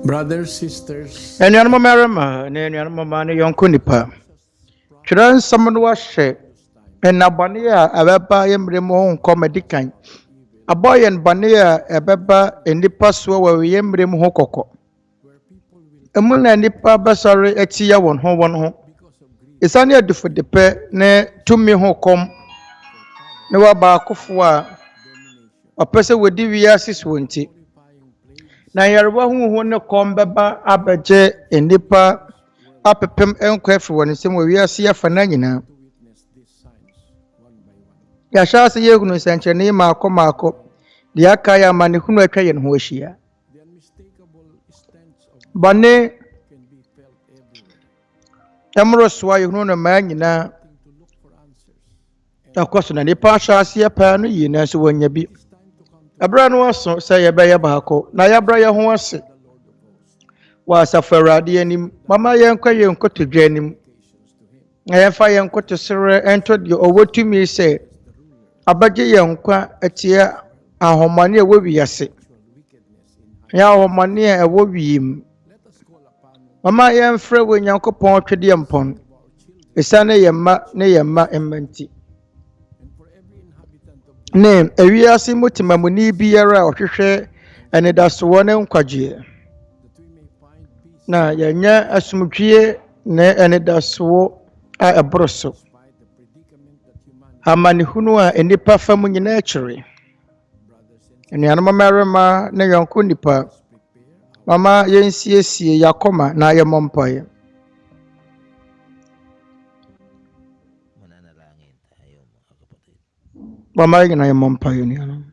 Brothers, sisters, And Yanmarama, and Yanmama, Yonko Nnipa. Twerɛ nsɛm no wahyɛ ɛnabɔne a ɛbɛba yɛ mmerɛ mu ho nkɔma di kan. Abɔ yɛn bɔne a ɛbɛba nnipa soɔ wɔ yɛ mmerɛ mu ho kɔkɔ. Emu na nnipa bɛsɔre atia wɔn ho. Ɛsiane adufodepɛ ne tumi ho kɔm ne waba akofo a ɔpɛ sɛ wɔdi wiase so nti. Na yarewa huhu ne kɔm bɛba abɛgye nnipa apepem nkwa afiri wɔn nsam wɔ wiase afa na nyinaa. Hyɛaseɛ yɛhunu nsɛnkyerɛnne maako deɛ aka yɛ amanehunu atwa yɛn ho ahyia. Bɔne ɛmmorosoa yɛhunu no mmaa nyinaa ɛkɔ so na nnipa hyɛaseɛ paa no yie nanso wɔnya bi. Ɛberɛ no aso sɛ yɛbɛyɛ baako na yɛabra yɛn ho ase wɔ Asafo Awurade anim. Mama yɛnkɔ yɛn nkotodwe anim na yɛmfa yɛn nkotosrɛ ɛnto deɛ ɔwɔ tumi sɛ abɛgye yɛn nkwa atia ahomane a ɛwɔ wiase ne ahomane a ɛwɔ wiem. Mama yɛmfrɛ wɔ Onyankopɔn Tweaduampɔn ɛsiane yɛn mma nti. Ne ewiase mu temamuni biara a ɔhwehwɛ anidasoɔ ne nkwagyeɛ. Na yɛnyɛ asomdwie ne anidasoɔ a ɛboro so. Amanehunu a nnipa fa mu nyinaa akyire. Anuanom mmarima ne yɔnko nnipa, mama yɛnsiesie yɛn akoma na yɛmmɔ mpae. Mama yɛnyina yɛmmɔ mpae anuanom.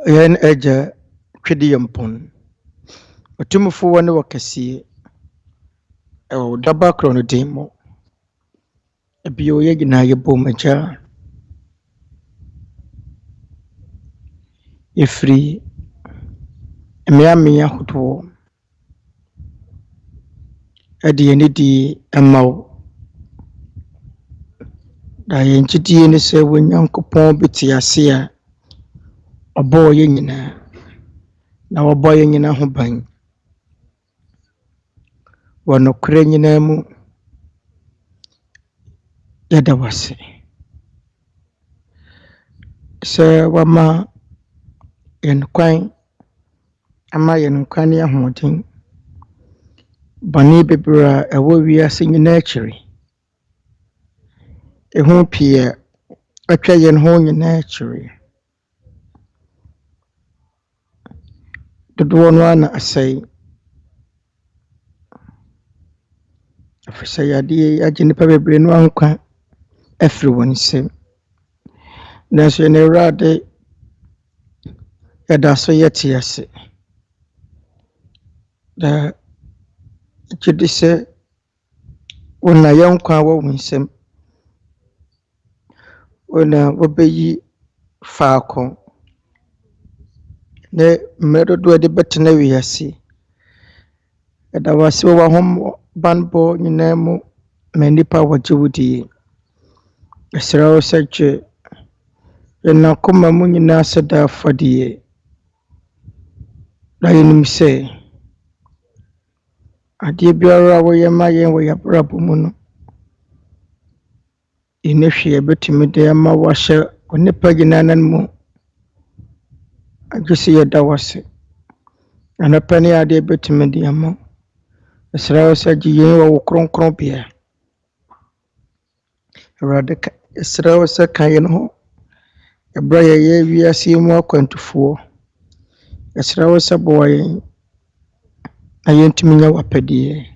Yɛn agya Tweaduampɔn, ɔtumfoɔ wɔ ne wɔ kɛseɛ ɛwɔ daba korɔ no din mu. Ebio yɛ nyinaa yɛbom agya. Yɛfiri mmeammea ahodoɔ ɛde yɛn di ɛma wo. Na yɛn gyidie ne sɛ Onyankopɔn bɛte ase a ɔbɔɔ yɛn nyinaa na wɔbɔ yɛn nyinaa ho ban. Wɔ nokorɛ nyinaa mu yɛda wo ase sɛ wama yɛn kwan ama yɛn nkwa ne ahoɔden. Bɔne bebree a ɛwɔ wiase nyinaa akyire. Ɛho pii a atwa yɛn ho nyinaa akyire. Dodoɔ no ana asɛe. Ɛfiri sɛ yadeɛ agye nnipa bebree no ankwa afiri wɔn nsam. Nanso yɛn Awurade yɛda so yɛte ase. Na gye di sɛ wona yɛn nkwa wɔ wo nsam. Wona wɔbɛyi faako ne mmerɛ dodoɔ de bɛtena wiase. Yɛda wo ase wɔ w'ahobanbɔ nyinaa mu ma nnipa wɔgye wo die. Yɛsrɛ wo sɛ gye yɛn akoma mu nyinaa sɛ da afɔdeɛ. Na yɛnim sɛ adeɛ biara a wɔyɛ ma yɛn wɔ yɛabrabɔ mu no, yɛnni hwee yɛbɛtumi de ama wɔahyɛ onipa nyinaa nan mu agye sɛ yɛda wo ase. Anɔpa ne adeɛ bɛtumi de ama. Yɛsrɛ wo sɛ gye yɛn wɔ wo kronkronbea. Awurade yɛsrɛ wo sɛ ka yɛn ho. Ɛberɛ yɛyɛ wiase mu akwantufoɔ. Yɛsrɛ wo sɛ boa yɛn na yɛntumi nya w'apɛdeɛ.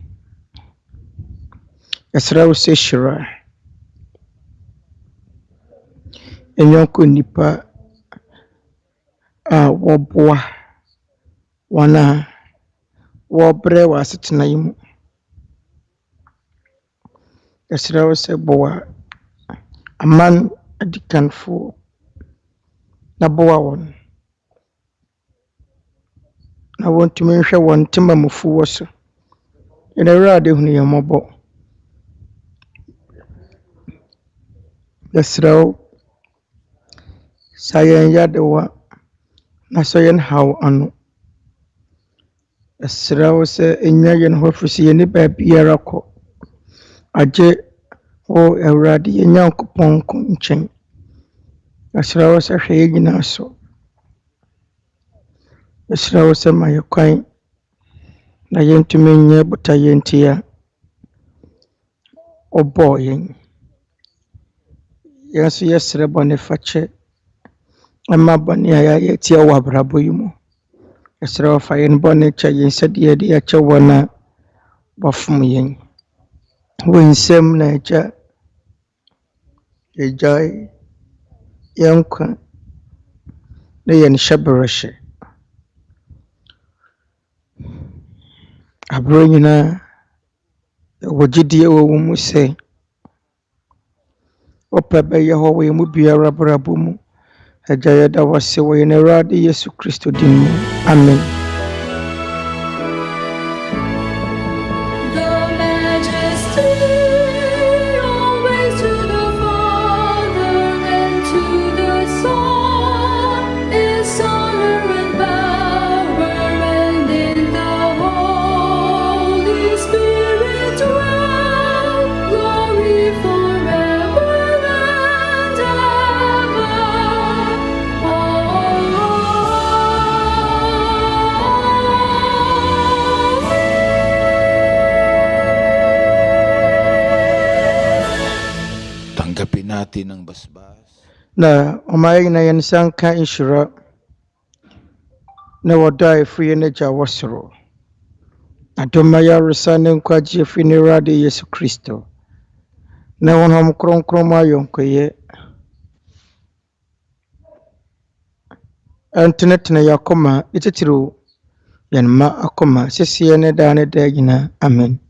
Yɛsrɛ wo sɛ hyira ɛnyɔnko nnipa a wɔboa wɔn a wɔbrɛ wɔ asetena yi mu. Yɛsrɛ wo sɛ boa aman adikanfoɔ na boa wɔn na wɔntumi nhwɛ wɔn temamufoɔ so. Yɛn Awurade hunu yɛn mmɔbɔ. yɛsrɛ wo sa yɛn yadewa na sɛ yɛn haw ano. Yɛsrɛ wo sɛ ɛnya yɛn hɔ firi sɛ yɛne baabiara kɔ agye wo Awurade yɛn Nyankopɔn nko nkyɛn. Yɛsrɛ wo sɛ hwɛ yɛn nyinaa so. Yɛsrɛ wo sɛ ma yɛ kwan na yɛntumi nyɛ botaeɛ nti a ɔbɔɔ yɛn. Yɛn nso yɛsrɛ bɔne fakyɛ ɛma bɔne a yɛayɛ tia wɔ abrabɔ yi mu. Yɛsrɛ wo fa yɛn bɔne kyɛ yɛn sɛdeɛ yɛde yɛkyɛ wɔn a wɔfom yɛn. Wo nsɛm na Agya yɛgyae yɛn nkwa na yɛn hyɛberɛhyɛ. Aberɛ nyinaa yɛwɔ gyidie wɔ wo mu sɛ wopɛ bɛyɛ hɔ wɔ yɛn mu biara abrabɔ mu. Agya yɛda wo ase wɔ yɛn Awurade Yesu Kristo din mu. Amen. Na ɔma yɛn na yɛn nsa nka nhyira na wɔdɔ a ɛfiri yɛn Agya wɔ soro. Adom a yɛaresa ne nkwagye ɛfiri ne Awurade Yesu Kristo. Na Honhom Kronkron mu ayɔnkoyɛ ɛntenetene yɛn akoma ne titiriw yɛn mma akoma sɛsie ne daa nyinaa. Amen.